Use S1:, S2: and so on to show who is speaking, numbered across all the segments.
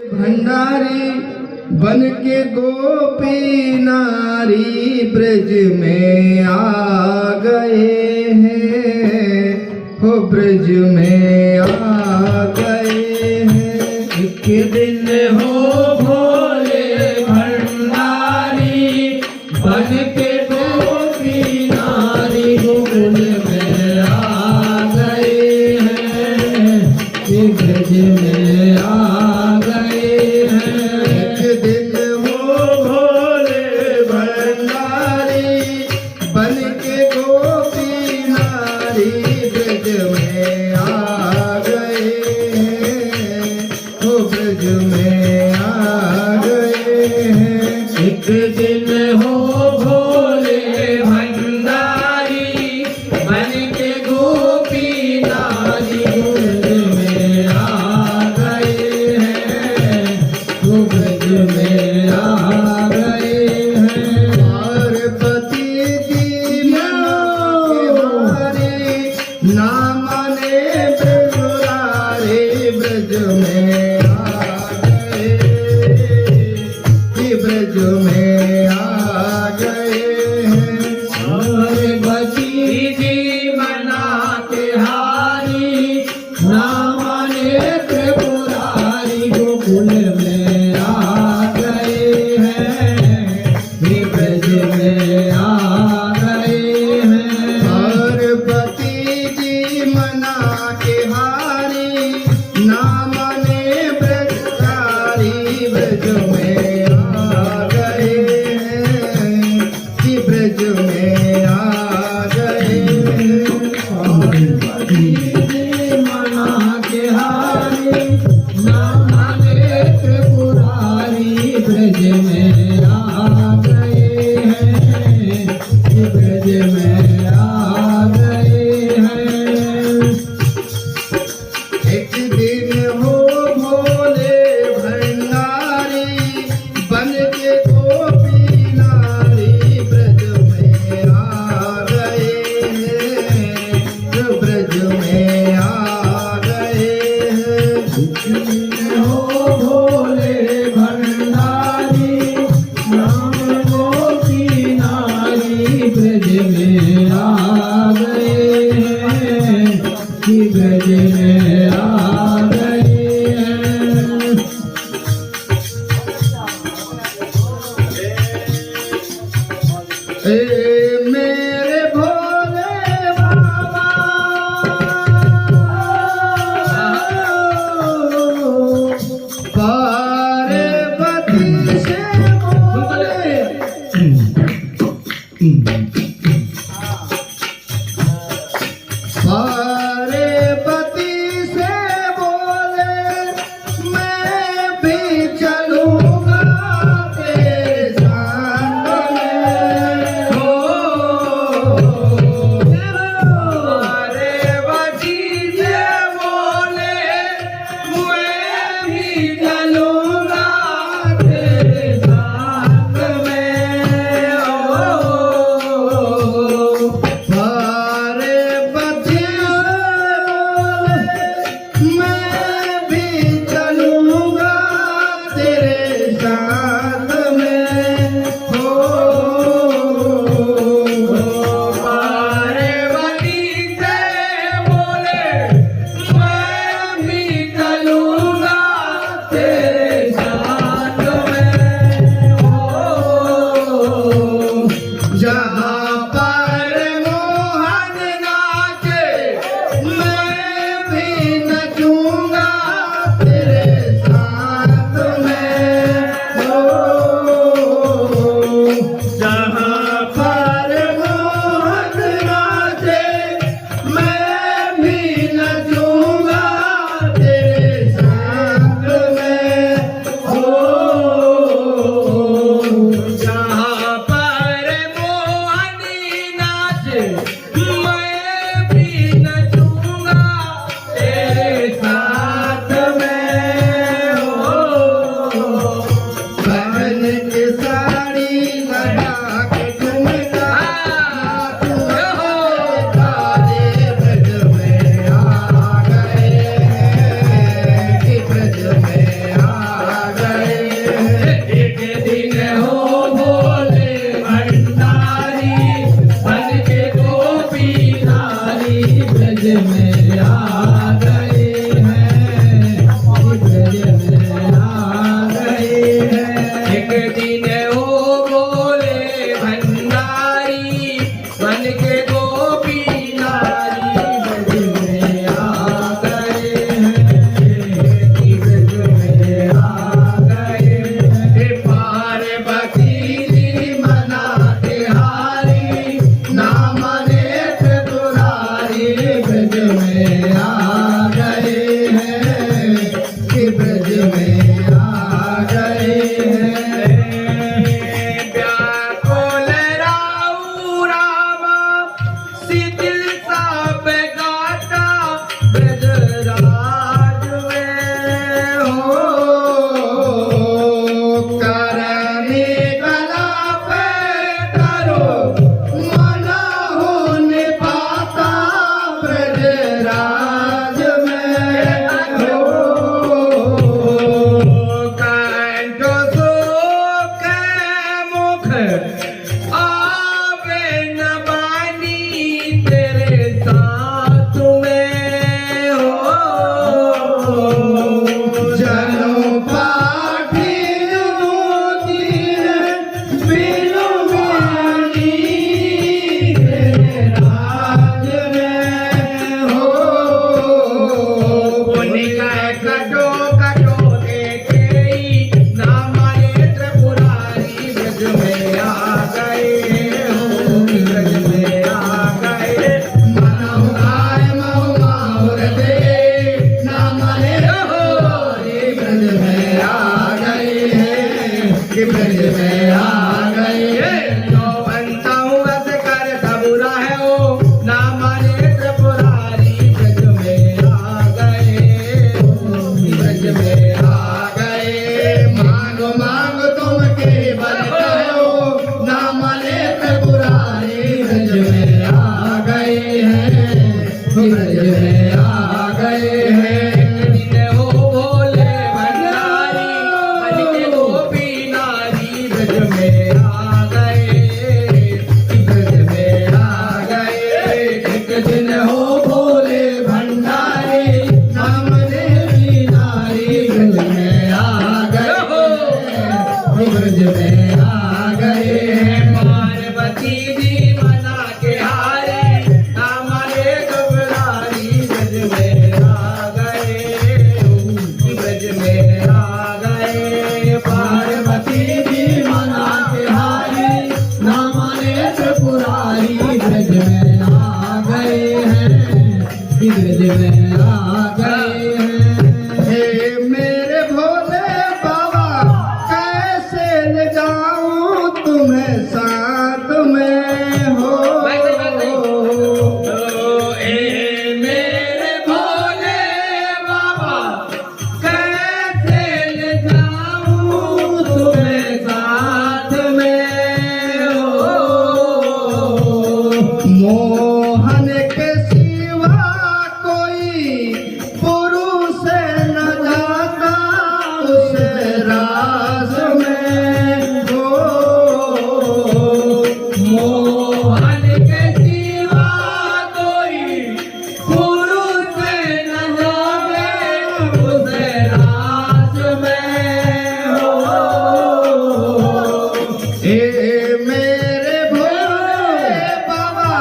S1: भंडारी बन के गोपी नारी ब्रज में आ गए हैं, हो ब्रज में आ गए हैं।
S2: एक दिन हो भोले भंडारी बन के गोपी नारी गोकुल में आ गए हैं, ब्रज में आ गए हैं।
S1: एक दिन हो भोले भंडारी बन के गोपी नारी ब्रज में आ गए हैं, हो ब्रज में आ गए हैं।
S2: एक दिन हो भोले भंडारी बन के गोपी नारी गोकुल में आ गए हैं, ब्रज में आ गए हैं।
S1: पार्वती जी ना माने ब्रजरारे ब्रज में आ गए, ब्रज में आ गए हैं।
S2: पार्वती जी मनाते हारी ना माने त्रिपुरारी गोकुल में आ गए हैं, ब्रज में आ गए हैं।
S1: पार्वती जी मना के हारी ना माने ब्रजरारी ब्रज में आ गए हैं, ब्रज में आ गए हैं।
S2: पार्वती जी मना के हारी ना माने त्रिपुरारी ब्रज में आ गए हैं, ब्रज में आ गए हैं।
S1: एक दिन हो भोले भंडारी बन के गोपी नारी ब्रज में आ गए हैं, ब्रज में आ गए हैं।
S2: हो भोले भंडारी नाम गोपी नारी ब्रज में आ गए हैं, ब्रज में आ गए हैं।
S1: मेरे भोले बाबा पार्वती से बोले, पार्वती से बोले मैं भी चलूंगा तेरे संग में, हो पाठी मोती बिनु वाणी राज रे हो
S2: पुनिका कटो कटो देखे ना माने त्रिपुरारी ब्रज में आ गए हो ब्रज में आ गए
S1: मनहु गाय महु माहुर दे ना माने रहो ये ब्रज में आ गए हैं कि ब्रज में आ गए हैं।
S2: जो बनता हूँ बस कर सबुरा है ओ ना माने त्रिपुरारी ब्रज में आ गए हो ब्रज में आ गए
S1: मांगो मांगो तुम के बल कहो ना माने त्रिपुरारी ब्रज में आ गए हैं ब्रज में आ गए हैं।
S2: दिन हो भोले भंडारी बन के गोपी नारी ब्रज में आ गए ब्रज में आ गए
S1: एक दिन हो भोले भंडारी नाम देवी नारी ब्रज में आ गए ब्रज में आ गए हैं।
S2: पार्वती जी मना के हारे हमारे घबरारी ब्रज में आ गए ब्रज में आ गए
S1: पार्वती जी मना के हारी ना माने त्रिपुरारी ब्रज में आ गए हैं ब्रज में आ गए हैं। हे मेरे भोले बाबा कैसे ले जाऊं तुम्हें साथ में हो
S2: ए मेरे भोले बाबा कैसे ले जाऊं तुम्हें साथ में हो
S1: मोहन के सिवा कोई पुरुष न जाता उस रास में हो
S2: मोहन के सिवा कोई पुरुष न जावे उस रास में हो
S1: हे मेरे भोले बाबा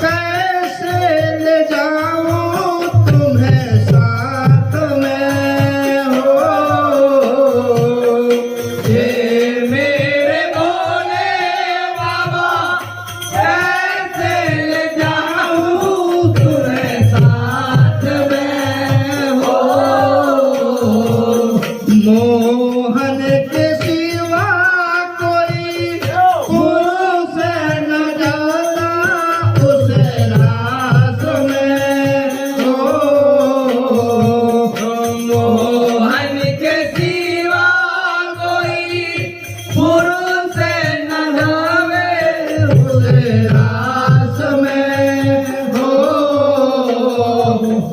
S1: कैसे ले जाऊं तुम्हें साथ में हो
S2: हे मेरे भोले बाबा कैसे ले जाऊं तुम्हें साथ में हो
S1: मोहन के सिवा कोई पुरुष न जाता उस रास में हो
S2: मोहन के सिवा कोई पुरुष न जावे
S1: उस रास में हो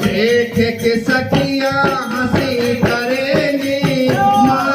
S1: देख के सखियां हंसी करेंगी माँ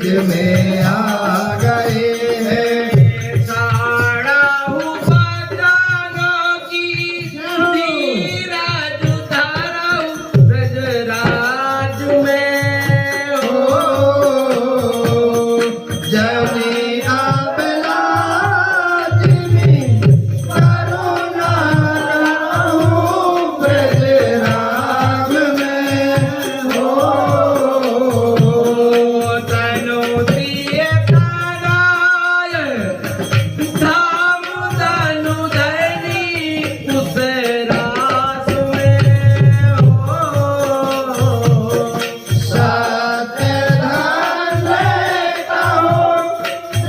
S1: में आ गए हैं।
S2: साड़ाऊ बजानों की धीरज धराऊ ब्रजराज में हो।
S1: जने आप लाजमी करुणा करो ब्रजराज में हो।
S2: तनु प्रिय ताराय धाम धनु धनी उस रास में हो।
S1: सत्य धन कहो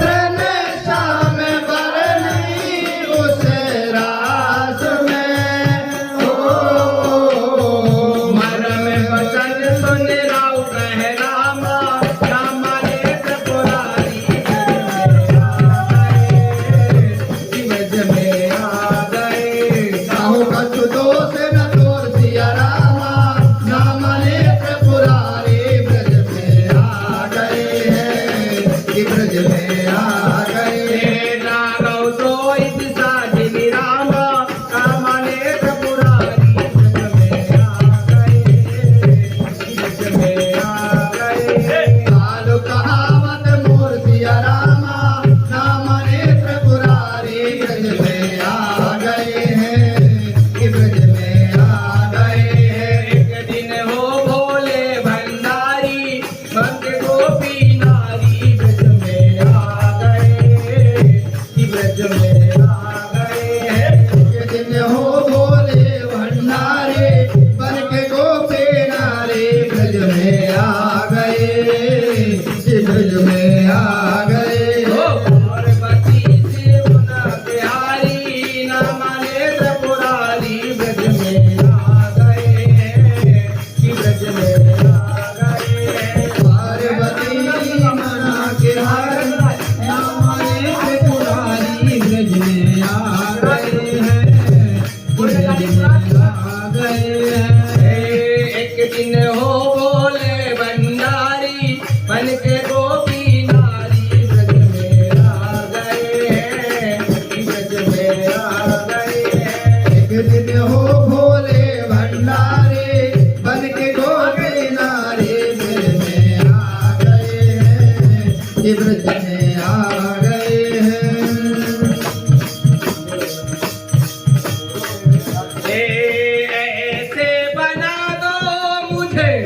S1: धन श्याम बरनी उस रास में हो।
S2: मरम वचन सुन राउ कह रामा राम नेत्र पुरारी ब्रज में आ गए।
S1: साहु कछु दोष न तोर सिया रामा नाम नेत्र पुरारी ब्रज में आ गए हैं। कि ब्रज में आ गए हैं।
S2: राघव सोई साजिनी रामा राम नेत्र पुरारी ब्रज में आ गए। ब्रज में आ गए।
S1: कालु कहावत मोर सिया रामा नाम नेत्र पुरारी ब्रज में आ गए हैं। कि ब्रज में आ गए हैं।
S2: एक दिन हो भोले भंडारी भक्त गोपी नारी ब्रज में आ गए। कि ब्रज में आ गए।
S1: के दिन हो भोले भंडारे बन के गोपी नारे ब्रज में आ गए। कि ब्रज में आ गए।
S2: ओ पार्वती शिवना बिहारी नाम नेत्र पुरारी ब्रज में आ गए। कि ब्रज में आ गए।
S1: पार्वती मना के हर नाम नेत्र पुरारी ब्रज में आ गए हैं। ब्रज में आ गए हैं।
S2: एक दिन हो भोले भंडारी बन के गोपी नारी ब्रज में आ गए। कि ब्रज में आ गए।
S1: एक दिन हो भोले भंडारे बन के गोपी नारे ब्रज में आ गए हैं। कि ब्रज में आ गए हैं।
S2: ऐसे बना दो मुझे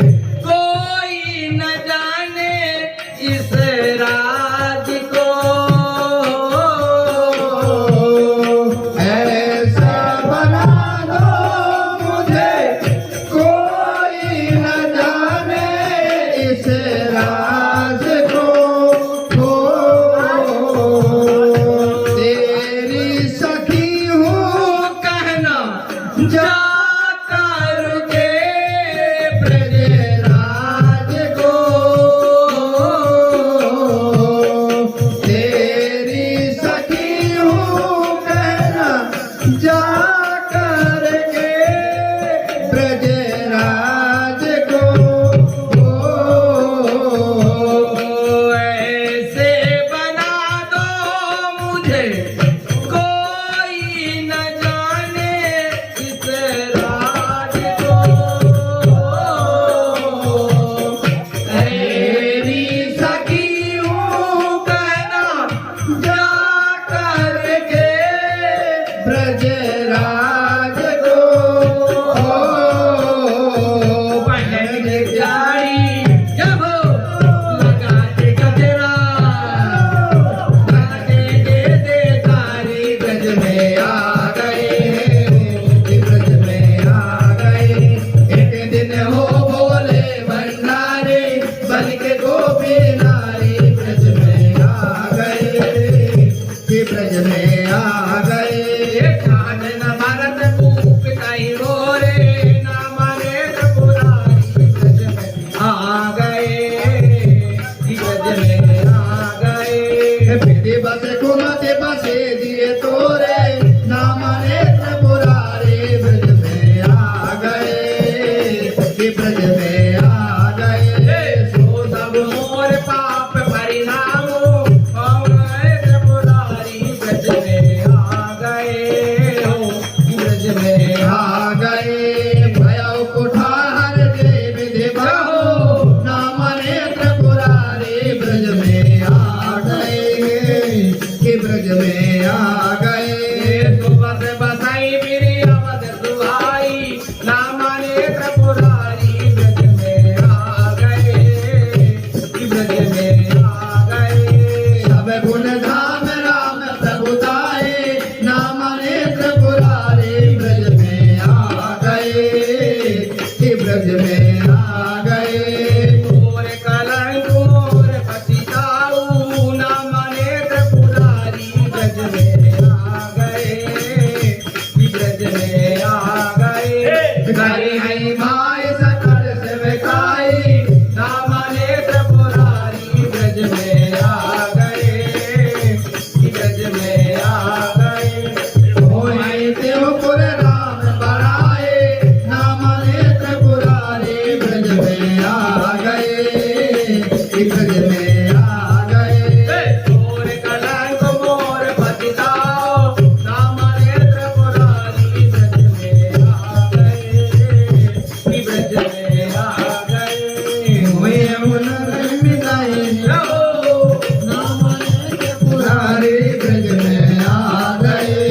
S1: कहूँ न मिटाए
S2: रहो
S1: ना माने त्रिपुरारी ब्रज में आ गए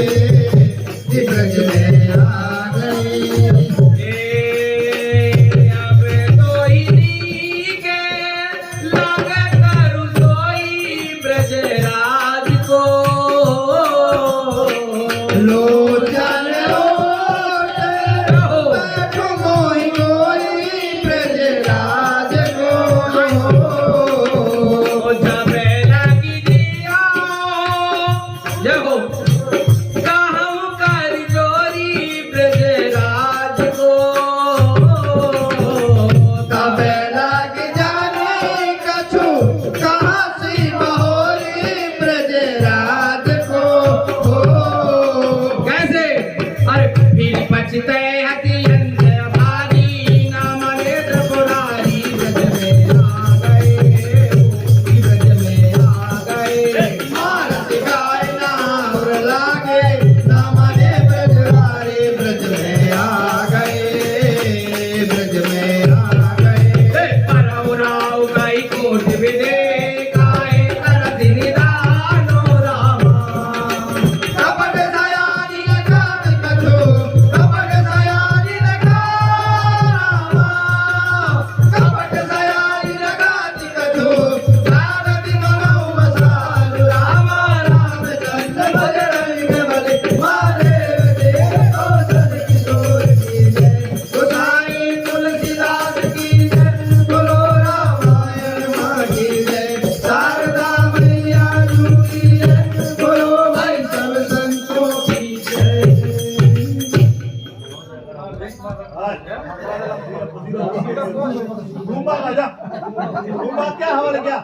S1: कि ब्रज में आ गए
S2: अब तो इन्हीं के लाग करू सोई ब्रजराज को
S1: लो चलो बैठो मोहि कोई ब्रजराज को
S2: जब लगी दिया जहो कहूँ कर जोरी ब्रजराज को
S1: तब लग जाने कछु कहाँ सी बहोरी ब्रजराज को
S2: कैसे अरे फिर पछते हथियंत भारी नाम नेत्र पुरारी ब्रज में आ गए ब्रज में आ गए
S1: मारत गाय नाम लागे ना माने ब्रजवारी ब्रज में आ गए ब्रज में आ गए
S2: परौराव गई कोट विदे गाय तरत निदानो रामा
S1: कपट दयानी लगात कछु कपट दयानी लगा कपट दयानी लगात कछु भारती मनो मसालु राम राम चंद्र बजरंग बली मारे देव औसत किशोर की जय गोसाई तुलसीदास की जय बोलो रामायण माँ की जय शारदा मैया जू की जय बोलो भाई सब संतों की जय
S3: घूमा राजा घूमा क्या हवाले क्या